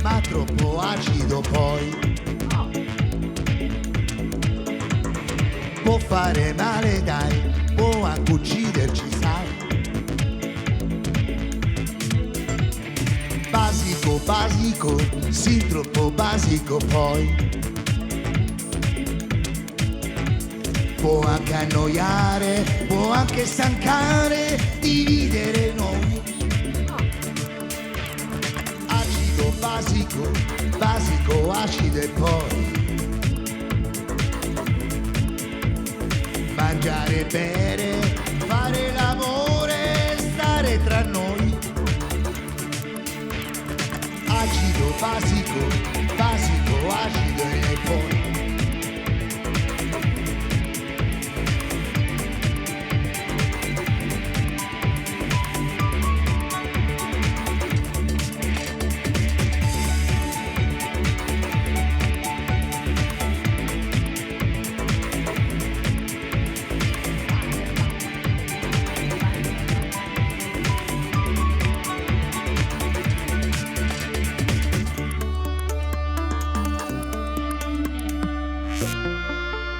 Ma troppo acido poi può fare male, dai, può anche ucciderci, sai. Basico, basico, sì, troppo basico poi può anche annoiare, può anche stancare, dividere noi. Basico, basico, acido e poi mangiare, bere, fare l'amore, stare tra noi. Acido, basico, basico, acido e poi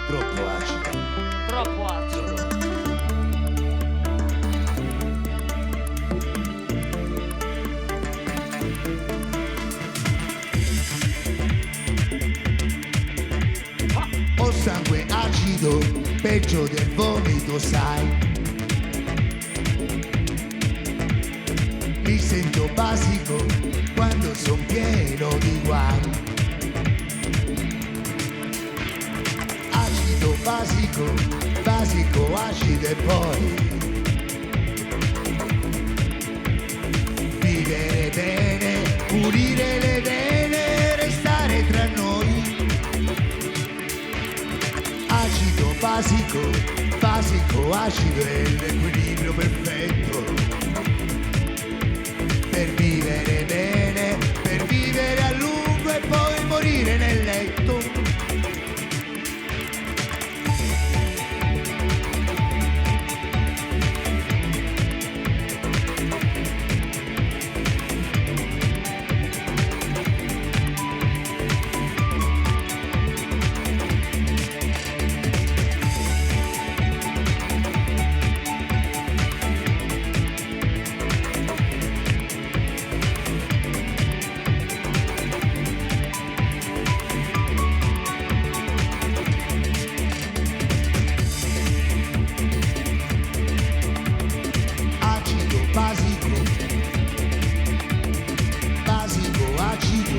troppo acido. Troppo acido. Ho sangue acido, peggio del vomito, sai. Mi sento basico quando son pieno di guai. Acido, basico, basico, acido e poi vivere bene, pulire le vene, restare tra noi. Acido, basico, basico, acido è l'equilibrio perfetto per vivere bene, per vivere a lungo e poi morire nel letto. Basico, basico, acido,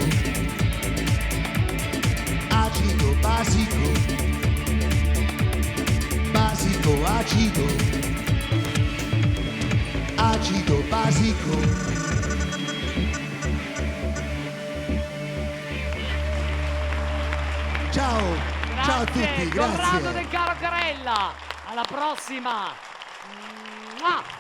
acido, basico, basico, acido, acido, basico. Ciao, Grazie, ciao a tutti, Corrado grazie. del Caro Carella. Alla prossima. Mua.